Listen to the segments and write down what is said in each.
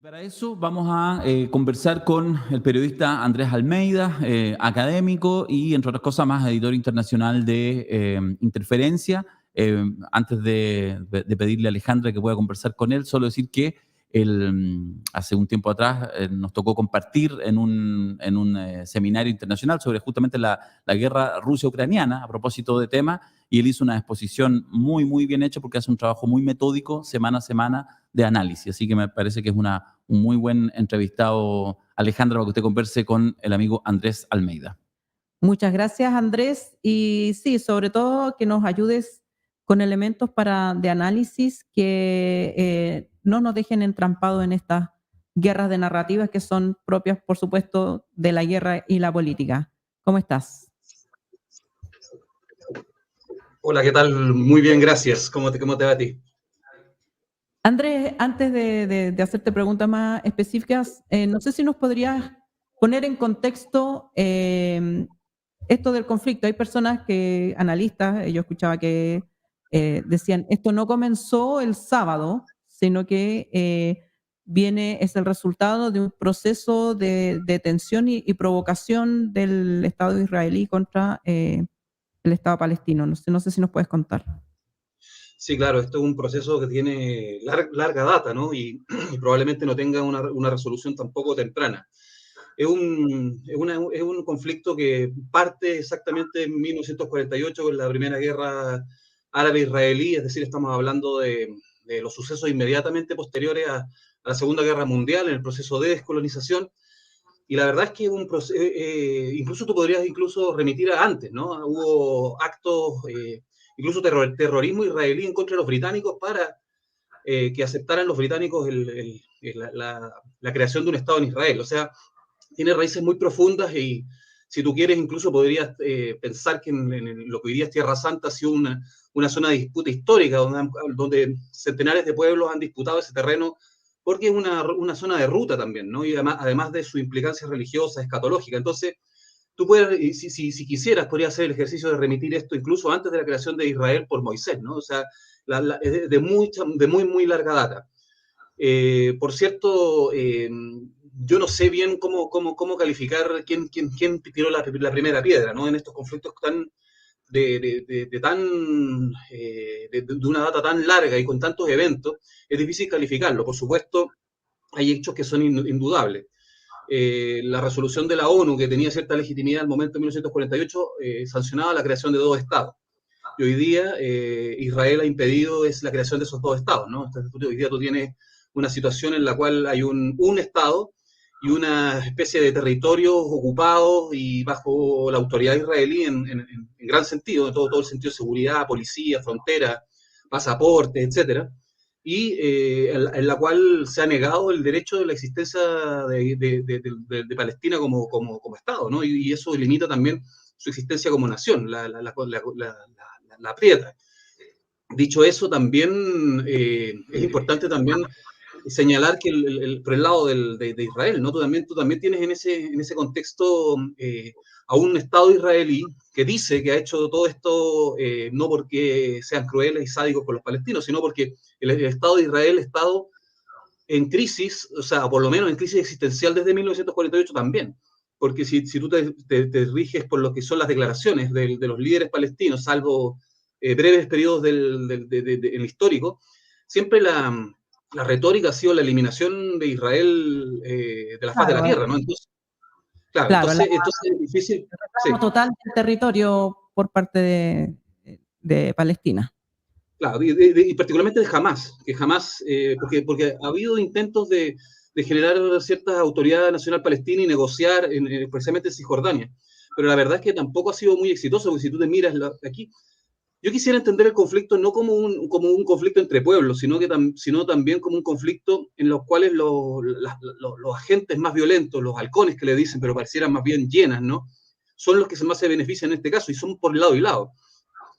Para eso vamos a conversar con el periodista Andrés Almeida, académico y, entre otras cosas más, editor internacional de Interferencia. Antes de pedirle a Alejandra que pueda conversar con él, solo decir que hace un tiempo atrás nos tocó compartir en un seminario internacional sobre justamente la guerra ruso-ucraniana, a propósito de tema, y él hizo una exposición muy, muy bien hecha porque hace un trabajo muy metódico, semana a semana, de análisis. Así que me parece que es un muy buen entrevistado, Alejandra, para que usted converse con el amigo Andrés Almeida. Muchas gracias, Andrés. Y sí, sobre todo que nos ayudes con elementos de análisis que no nos dejen entrampados en estas guerras de narrativas que son propias, por supuesto, de la guerra y la política. ¿Cómo estás? Hola, ¿qué tal? Muy bien, gracias. ¿Cómo te va a ti? Andrés, antes de hacerte preguntas más específicas, no sé si nos podrías poner en contexto esto del conflicto. Hay personas analistas, yo escuchaba que decían, esto no comenzó el sábado, sino que es el resultado de un proceso de tensión y provocación del Estado israelí contra el Estado palestino. No sé si nos puedes contar. Sí, claro, esto es un proceso que tiene larga data, ¿no? Y probablemente no tenga una resolución tampoco temprana. Es un conflicto que parte exactamente en 1948 con la primera guerra árabe-israelí, es decir, estamos hablando de los sucesos inmediatamente posteriores a la Segunda Guerra Mundial, en el proceso de descolonización. Y la verdad es que incluso tú podrías remitir a antes, ¿no? Hubo actos, incluso terrorismo israelí en contra de los británicos para que aceptaran los británicos la creación de un Estado en Israel. O sea, tiene raíces muy profundas y si tú quieres incluso podrías pensar que en lo que hoy día es Tierra Santa ha sido una zona de disputa histórica donde centenares de pueblos han disputado ese terreno porque es una zona de ruta también, ¿no? Y además de su implicancia religiosa, escatológica. Entonces, tú puedes, si quisieras, podrías hacer el ejercicio de remitir esto incluso antes de la creación de Israel por Moisés, ¿no? O sea, es de muy, muy larga data. Por cierto, yo no sé bien cómo calificar quién tiró la primera piedra, ¿no? En estos conflictos de una data tan larga y con tantos eventos, es difícil calificarlo. Por supuesto, hay hechos que son indudables. La resolución de la ONU, que tenía cierta legitimidad al momento de 1948, sancionaba la creación de dos estados. Y hoy día Israel ha impedido la creación de esos dos estados, ¿no? Entonces, hoy día tú tienes una situación en la cual hay un estado y una especie de territorios ocupados y bajo la autoridad israelí en gran sentido, en todo el sentido de seguridad, policía, frontera, pasaportes, etcétera, y en la cual se ha negado el derecho de la existencia de Palestina como Estado, ¿no? Y eso limita también su existencia como nación, la aprieta. Dicho eso, también es importante también señalar que por el lado de Israel, ¿no? Tú también tienes en ese contexto a un Estado israelí que dice que ha hecho todo esto no porque sean crueles y sádicos con los palestinos, sino porque el Estado de Israel ha estado en crisis, o sea, por lo menos en crisis existencial desde 1948 también. Porque si tú te riges por lo que son las declaraciones de los líderes palestinos, salvo breves periodos en el histórico, siempre la retórica ha sido la eliminación de Israel de la faz de la Claro, tierra, ¿no? Entonces, claro, claro, entonces es difícil. el Sí, reclamo total del territorio por parte de Palestina. claro, y particularmente de Hamas, que jamás, porque ha habido intentos de generar cierta autoridad nacional palestina y negociar, precisamente en Cisjordania. Pero la verdad es que tampoco ha sido muy exitoso, porque si tú te miras aquí, yo quisiera entender el conflicto no como un conflicto entre pueblos, sino también como un conflicto en los cuales los agentes más violentos, los halcones que le dicen, pero parecieran más bien hienas, ¿no? Son los que más se benefician en este caso, y son por lado y lado.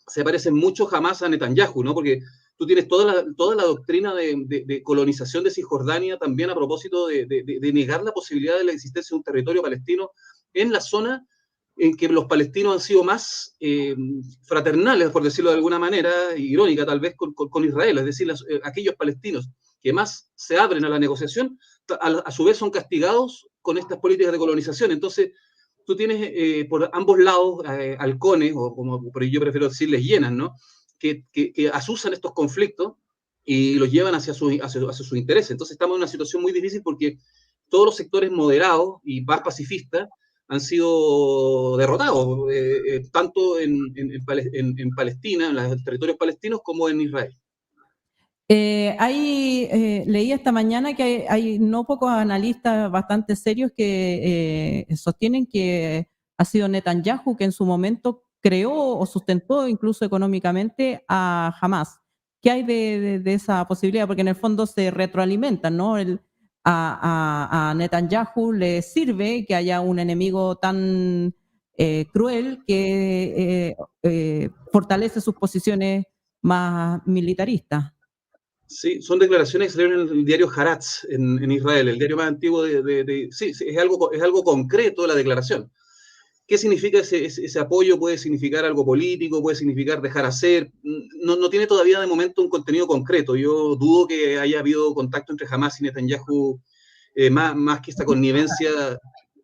Se parecen mucho jamás a Netanyahu, ¿no? Porque tú tienes toda la doctrina de colonización de Cisjordania también a propósito de negar la posibilidad de la existencia de un territorio palestino en la zona en que los palestinos han sido más fraternales, por decirlo de alguna manera, irónica tal vez, con Israel, es decir, aquellos palestinos que más se abren a la negociación, a su vez son castigados con estas políticas de colonización. Entonces, tú tienes por ambos lados halcones, o como por yo prefiero decirles hienas, ¿no? Que asusan estos conflictos y los llevan hacia sus intereses. Entonces estamos en una situación muy difícil porque todos los sectores moderados y más pacifistas han sido derrotados, tanto en Palestina, en los territorios palestinos, como en Israel. Leí esta mañana que hay no pocos analistas bastante serios que sostienen que ha sido Netanyahu que en su momento creó o sustentó incluso económicamente a Hamas. ¿Qué hay de esa posibilidad? Porque en el fondo se retroalimentan, ¿no? A Netanyahu le sirve que haya un enemigo tan cruel que fortalece sus posiciones más militaristas. Sí, son declaraciones que salieron en el diario Haaretz en Israel, el diario más antiguo sí, es algo concreto la declaración. ¿Qué significa ese apoyo? Puede significar algo político, puede significar dejar hacer. No tiene todavía de momento un contenido concreto. Yo dudo que haya habido contacto entre Hamas y Netanyahu, más que esta connivencia,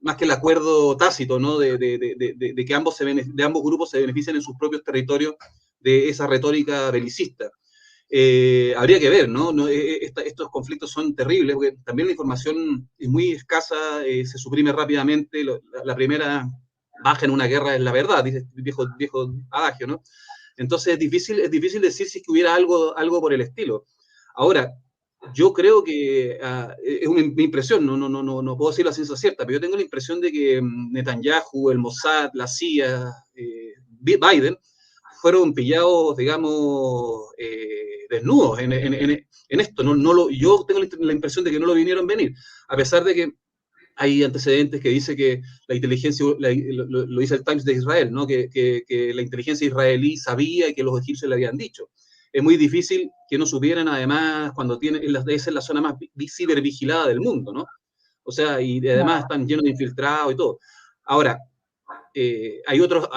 más que el acuerdo tácito, ¿no? de que ambos grupos se benefician en sus propios territorios de esa retórica belicista. Habría que ver, ¿no? Estos conflictos son terribles, porque también la información es muy escasa, se suprime rápidamente, la primera baja en una guerra es la verdad, dice el viejo adagio, ¿no? Entonces es difícil decir si es que hubiera algo por el estilo. Ahora, yo creo que es mi impresión, no puedo decir la ciencia cierta, pero yo tengo la impresión de que Netanyahu, el Mossad, la CIA, Biden, fueron pillados, digamos, desnudos en esto. Yo tengo la impresión de que no lo vinieron venir, a pesar de que hay antecedentes que dice que la inteligencia, lo dice el Times de Israel, ¿no? que la inteligencia israelí sabía y que los egipcios le habían dicho. Es muy difícil que no supieran, además, cuando esa es la zona más cibervigilada del mundo, ¿no? O sea, y además están llenos de infiltrados y todo. Ahora, hay otras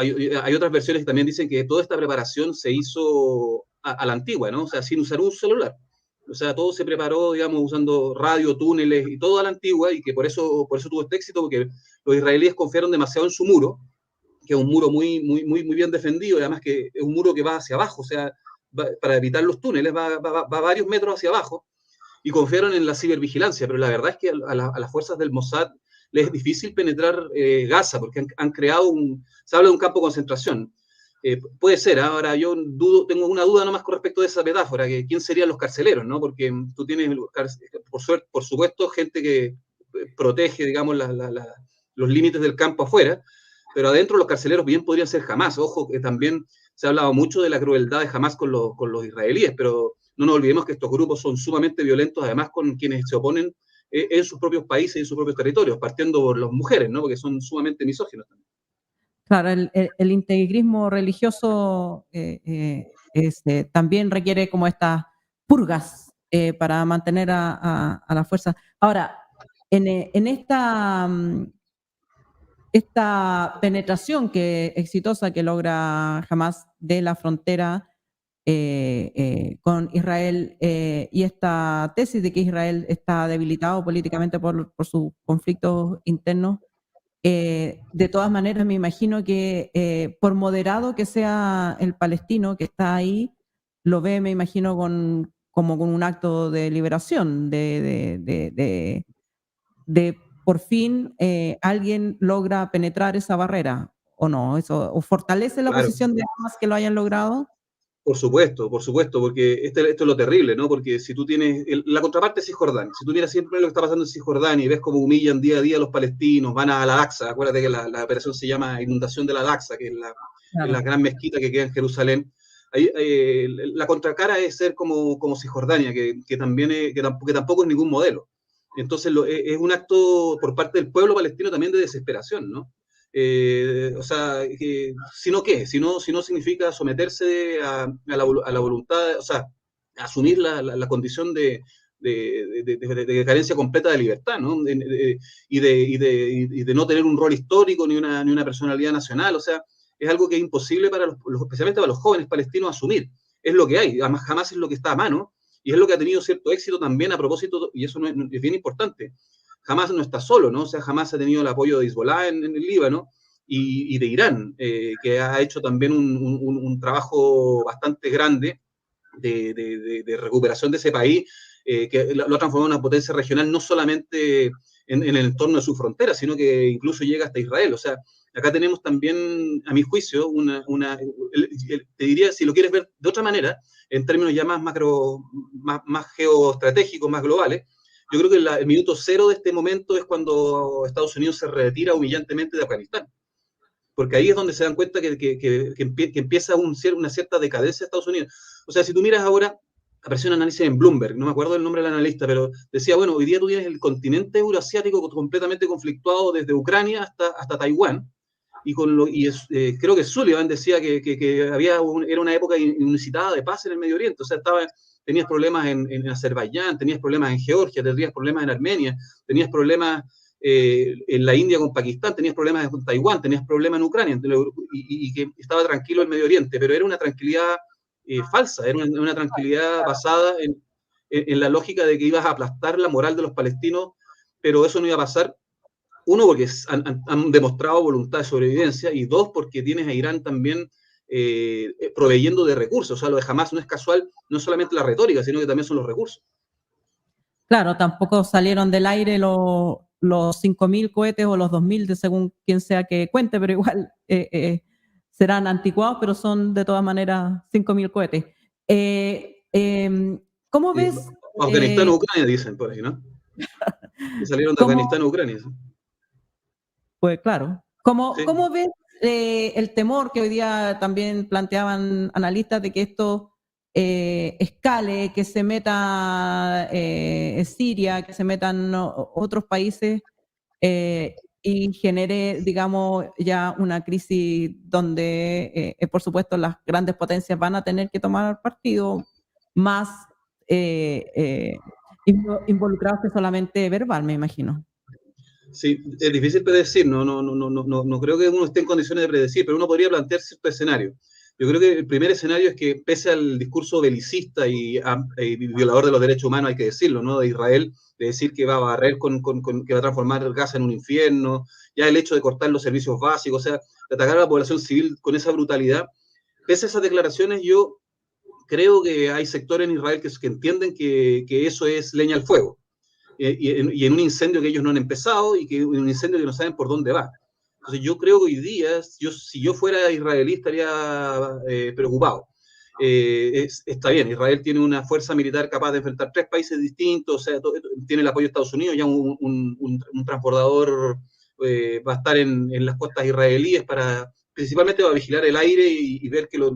versiones que también dicen que toda esta preparación se hizo a la antigua, ¿no? O sea, sin usar un celular. O sea, todo se preparó, digamos, usando radio, túneles y todo a la antigua, y que por eso tuvo este éxito, porque los israelíes confiaron demasiado en su muro, que es un muro muy bien defendido, y además que es un muro que va hacia abajo, o sea, para evitar los túneles, va varios metros hacia abajo, y confiaron en la cibervigilancia, pero la verdad es que a las fuerzas del Mossad les es difícil penetrar Gaza, porque han creado se habla de un campo de concentración. Puede ser, ahora yo tengo una duda nomás con respecto de esa metáfora, que quién serían los carceleros, ¿no? Porque tú tienes, por supuesto, gente que protege, digamos, los límites del campo afuera, pero adentro los carceleros bien podrían ser Hamas. Ojo, que también se ha hablado mucho de la crueldad de Hamas con los israelíes, pero no nos olvidemos que estos grupos son sumamente violentos, además con quienes se oponen en sus propios países y en sus propios territorios, partiendo por las mujeres, ¿no? Porque son sumamente misóginos también. Claro, el integrismo religioso también requiere como estas purgas para mantener a la fuerza. Ahora, en esta penetración exitosa que logra Hamas de la frontera con Israel y esta tesis de que Israel está debilitado políticamente por sus conflictos internos, de todas maneras me imagino que por moderado que sea el palestino que está ahí, lo ve, me imagino, como con un acto de liberación, de por fin alguien logra penetrar esa barrera, ¿o no? ¿O fortalece la posición de Hamas que lo hayan logrado? Por supuesto, porque esto es lo terrible, ¿no? Porque si tú tienes, la contraparte es Cisjordania, si tú miras siempre lo que está pasando en Cisjordania y ves cómo humillan día a día a los palestinos, van a Al-Aqsa, acuérdate que la operación se llama inundación de Al-Aqsa, que es la gran mezquita que queda en Jerusalén. Ahí, la contracara es ser como Cisjordania, que tampoco es ningún modelo. Entonces es un acto por parte del pueblo palestino también de desesperación, ¿no? O sea, si no significa someterse a la voluntad, o sea, asumir la condición de carencia completa de libertad, ¿no? Y de no tener un rol histórico ni una personalidad nacional, o sea, es algo que es imposible especialmente para los jóvenes palestinos asumir. Es lo que hay, además jamás es lo que está a mano, Y es lo que ha tenido cierto éxito también a propósito, y eso es bien importante. Hamas no está solo, ¿no? O sea, Hamas ha tenido el apoyo de Hezbollah en el Líbano y de Irán, que ha hecho también un trabajo bastante grande de recuperación de ese país, que lo ha transformado en una potencia regional, no solamente en el entorno de su frontera, sino que incluso llega hasta Israel. O sea, acá tenemos también, a mi juicio, te diría, si lo quieres ver de otra manera, en términos ya más macro, más geoestratégicos, más globales, yo creo que el minuto cero de este momento es cuando Estados Unidos se retira humillantemente de Afganistán. Porque ahí es donde se dan cuenta que empieza una cierta decadencia de Estados Unidos. O sea, si tú miras ahora, apareció un análisis en Bloomberg, no me acuerdo el nombre del analista, pero decía, bueno, hoy día tú tienes el continente euroasiático completamente conflictuado desde Ucrania hasta Taiwán, creo que Sullivan decía que era una época inusitada de paz en el Medio Oriente. O sea, tenías problemas en Azerbaiyán, tenías problemas en Georgia, tenías problemas en Armenia, tenías problemas en la India con Pakistán, tenías problemas con Taiwán, tenías problemas en Ucrania, y que estaba tranquilo el Medio Oriente, pero era una tranquilidad falsa, era una tranquilidad basada en la lógica de que ibas a aplastar la moral de los palestinos, pero eso no iba a pasar. Uno, porque han demostrado voluntad de sobrevivencia, y dos, porque tienes a Irán también proveyendo de recursos. O sea, lo de Hamas no es casual, no solamente la retórica, sino que también son los recursos. Claro, tampoco salieron del aire los 5.000 cohetes o los 2.000, según quien sea que cuente, pero igual serán anticuados, pero son de todas maneras 5.000 cohetes. ¿Cómo ves? Afganistán o Ucrania, dicen por ahí, ¿no? Que salieron de Afganistán o Ucrania. ¿Sí? Pues claro. ¿Cómo ves el temor que hoy día también planteaban analistas de que esto escale, que se meta Siria, que se metan otros países y genere, digamos, ya una crisis donde, por supuesto, las grandes potencias van a tener que tomar partido más involucrados que solamente verbal, me imagino? Sí, es difícil predecir, no creo que uno esté en condiciones de predecir, pero uno podría plantear cierto escenario. Yo creo que el primer escenario es que, pese al discurso belicista y violador de los derechos humanos, hay que decirlo, ¿no? De Israel, de decir que va a barrer que va a transformar Gaza en un infierno, ya el hecho de cortar los servicios básicos, o sea, de atacar a la población civil con esa brutalidad. Pese a esas declaraciones, yo creo que hay sectores en Israel que entienden que eso es leña al fuego. Y en un incendio que ellos no han empezado y que un incendio que no saben por dónde va. Entonces yo creo que hoy día, si yo fuera israelí, estaría preocupado. Está bien, Israel tiene una fuerza militar capaz de enfrentar 3 países distintos, o sea, tiene el apoyo de Estados Unidos, ya un transbordador va a estar en las costas israelíes principalmente para vigilar el aire y ver que los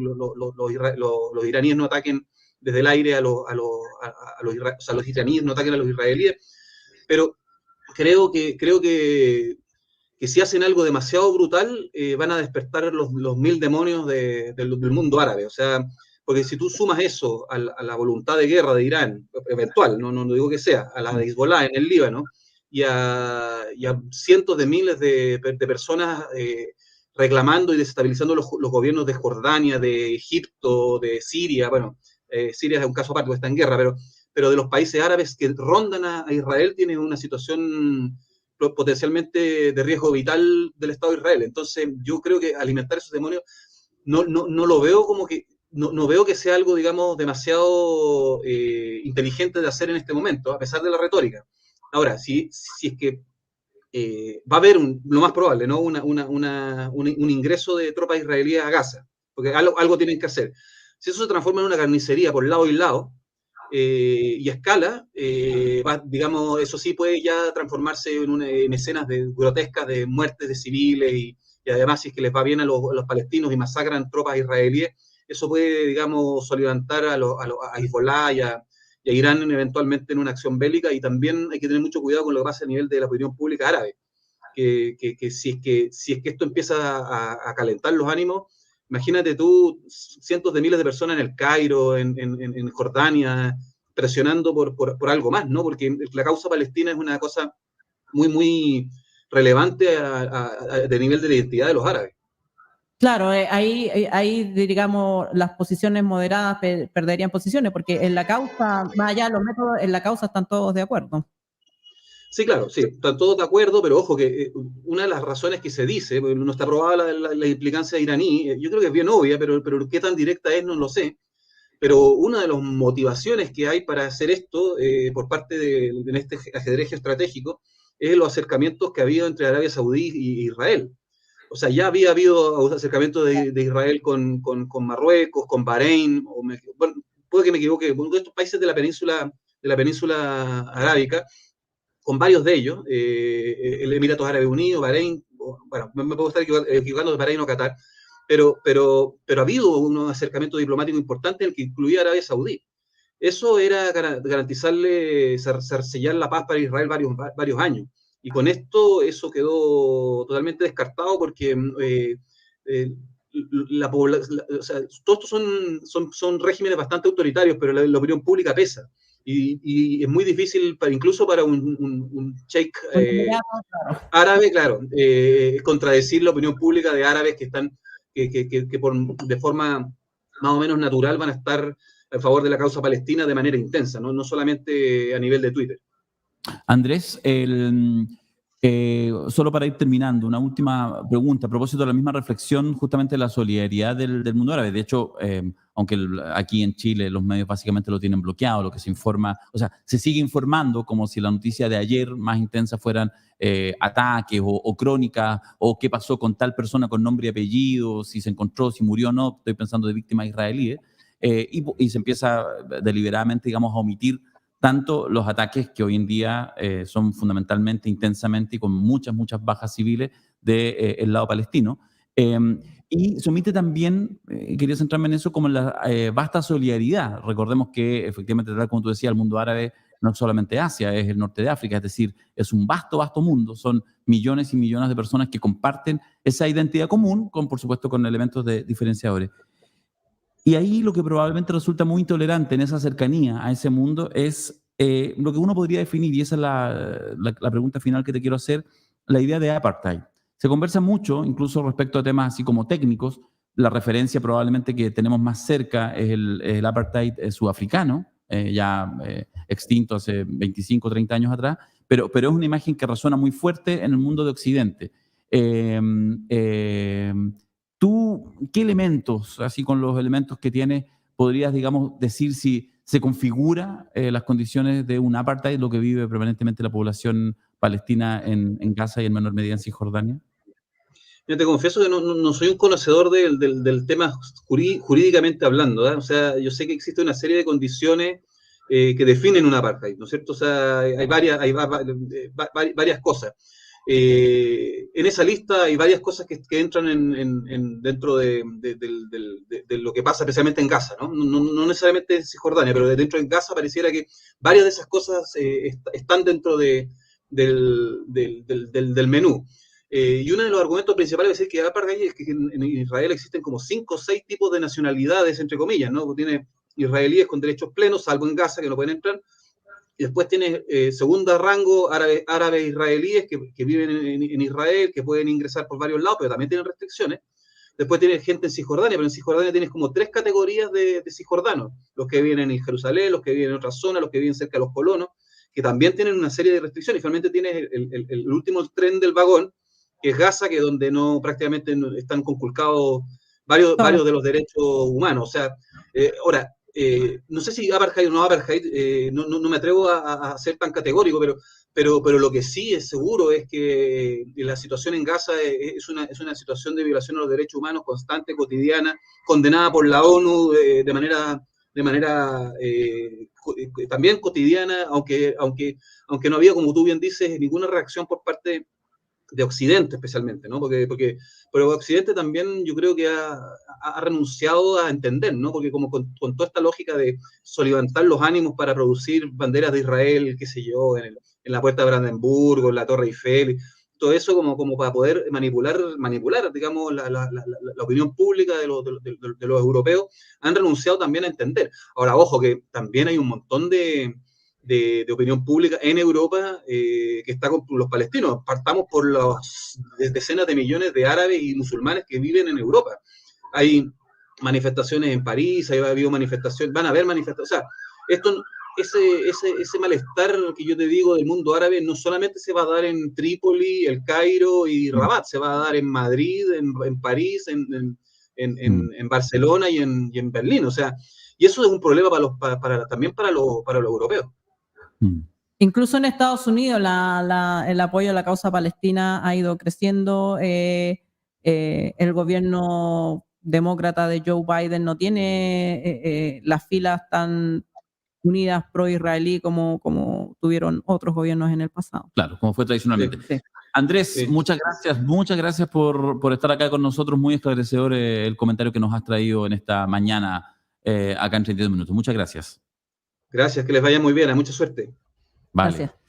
iraníes no ataquen desde el aire o sea, los iraníes no ataquen a los israelíes, pero creo que si hacen algo demasiado brutal, van a despertar los 1000 demonios del mundo árabe. O sea, porque si tú sumas eso a la voluntad de guerra de Irán, eventual, no digo que sea, a la de Hezbollah en el Líbano, y a cientos de miles de personas reclamando y desestabilizando los gobiernos de Jordania, de Egipto, de Siria, bueno, Siria es un caso aparte, porque está en guerra, pero de los países árabes que rondan a Israel, tienen una situación potencialmente de riesgo vital del Estado de Israel. Entonces, yo creo que alimentar esos demonios no lo veo como que, no veo que sea algo, digamos, demasiado inteligente de hacer en este momento, a pesar de la retórica. Ahora, si es que va a haber lo más probable, ¿no? Un ingreso de tropas israelíes a Gaza, porque algo tienen que hacer. Si eso se transforma en una carnicería por lado y lado, y a escala, digamos, eso sí puede ya transformarse en escenas grotescas de muertes de civiles y además si es que les va bien a los palestinos y masacran tropas israelíes, eso puede, digamos, solidantar a Hezbollah y a Irán eventualmente en una acción bélica, y también hay que tener mucho cuidado con lo que pasa a nivel de la opinión pública árabe, que si es que esto empieza a calentar los ánimos, imagínate tú cientos de miles de personas en el Cairo, en Jordania, presionando por algo más, ¿no? Porque la causa palestina es una cosa muy, muy relevante de nivel de la identidad de los árabes. Claro, ahí, digamos, las posiciones moderadas perderían posiciones, porque en la causa, más allá de los métodos, en la causa están todos de acuerdo. Sí, claro, sí, están todos de acuerdo, pero ojo que una de las razones que se dice, porque no está probada la implicancia iraní, yo creo que es bien obvia, pero qué tan directa es no lo sé. Pero una de las motivaciones que hay para hacer esto por parte de este ajedrez estratégico es los acercamientos que ha habido entre Arabia Saudí y Israel. O sea, ya había habido acercamientos de Israel con Marruecos, con Bahrein, bueno, puede que me equivoque, uno de estos países de la península arábica, con varios de ellos, el Emiratos Árabes Unidos, Bahrein, bueno, me puedo estar equivocando de Bahrein o Qatar, pero ha habido un acercamiento diplomático importante en el que incluía a Arabia Saudí. Eso era garantizarle, sellar la paz para Israel varios años. Y con esto eso quedó totalmente descartado porque o sea, todos estos son regímenes bastante autoritarios, pero la opinión pública pesa. Y es muy difícil, incluso para un sheikh árabe, claro, contradecir la opinión pública de árabes que están, de forma más o menos natural van a estar a favor de la causa palestina de manera intensa, no solamente a nivel de Twitter. Andrés, solo para ir terminando, una última pregunta a propósito de la misma reflexión justamente de la solidaridad del mundo árabe. De hecho, aunque aquí en Chile los medios básicamente lo tienen bloqueado, lo que se informa, o sea, se sigue informando como si la noticia de ayer más intensa fueran ataques o crónicas o qué pasó con tal persona con nombre y apellido, si se encontró, si murió o no, estoy pensando de víctimas israelíes, y se empieza deliberadamente, digamos, a omitir tanto los ataques que hoy en día son fundamentalmente, intensamente y con muchas bajas civiles del lado palestino. Y se omite también, quería centrarme en eso, como en la vasta solidaridad. Recordemos que efectivamente, tal como tú decías, el mundo árabe no es solamente Asia, es el norte de África, es decir, es un vasto mundo, son millones y millones de personas que comparten esa identidad común, por supuesto con elementos diferenciadores. Y ahí lo que probablemente resulta muy intolerante en esa cercanía a ese mundo es lo que uno podría definir, y esa es la pregunta final que te quiero hacer, la idea de apartheid. Se conversa mucho, incluso respecto a temas así como técnicos. La referencia probablemente que tenemos más cerca es el apartheid sudafricano, ya extinto hace 25 o 30 años atrás, pero es una imagen que resuena muy fuerte en el mundo de Occidente. ¿Tú qué elementos, así con los elementos que tienes, podrías, digamos, decir si se configura las condiciones de un apartheid, lo que vive permanentemente la población palestina en Gaza y en menor medida en Cisjordania? Yo te confieso que no soy un conocedor del tema jurídicamente hablando, ¿eh? O sea, yo sé que existe una serie de condiciones que definen un apartheid, ¿no es cierto? O sea, hay varias cosas. En esa lista hay varias cosas que entran dentro de lo que pasa especialmente en Gaza, ¿no? No necesariamente en Cisjordania, pero dentro de Gaza pareciera que varias de esas cosas están dentro del menú. Y uno de los argumentos principales es decir que aparte es que en Israel existen como 5 o 6 tipos de nacionalidades, entre comillas, ¿no? Tiene israelíes con derechos plenos, salvo en Gaza, que no pueden entrar, y después tiene segunda rango árabes israelíes que viven en Israel, que pueden ingresar por varios lados, pero también tienen restricciones. Después tienes gente en Cisjordania, pero en Cisjordania tienes como 3 categorías de cisjordanos, los que viven en Jerusalén, los que viven en otras zonas, los que viven cerca de los colonos, que también tienen una serie de restricciones. Y finalmente tienes el último tren del vagón, que es Gaza, que donde prácticamente están conculcados varios de los derechos humanos. O sea, ahora, no sé si apartheid o no apartheid, no me atrevo a ser tan categórico, pero lo que sí es seguro es que la situación en Gaza es una situación de violación a los derechos humanos constante, cotidiana, condenada por la ONU de manera también cotidiana, aunque no había, como tú bien dices, ninguna reacción por parte de Occidente especialmente, ¿no? Pero Occidente también yo creo que ha renunciado a entender, ¿no? Porque como con toda esta lógica de soliviantar los ánimos para producir banderas de Israel, qué sé yo, en la Puerta de Brandenburgo, en la Torre Eiffel, todo eso como para poder manipular digamos, la opinión pública de los europeos, han renunciado también a entender. Ahora, ojo, que también hay un montón de de opinión pública en Europa que está con los palestinos. Partamos por las decenas de millones de árabes y musulmanes que viven en Europa. Hay manifestaciones en París, ha habido manifestaciones, van a haber manifestaciones. O sea, ese malestar que yo te digo del mundo árabe no solamente se va a dar en Trípoli, El Cairo y Rabat, se va a dar en Madrid, en París, en Barcelona y en Berlín. O sea, y eso es un problema también para los europeos. Incluso en Estados Unidos el apoyo a la causa palestina ha ido creciendo. El gobierno demócrata de Joe Biden no tiene las filas tan unidas pro-israelí como tuvieron otros gobiernos en el pasado. Claro, como fue tradicionalmente. Sí. Andrés, Sí. muchas gracias por estar acá con nosotros. Muy esclarecedor el comentario que nos has traído en esta mañana acá en 32 minutos. Muchas gracias. Gracias, que les vaya muy bien, mucha suerte. Vale. Gracias.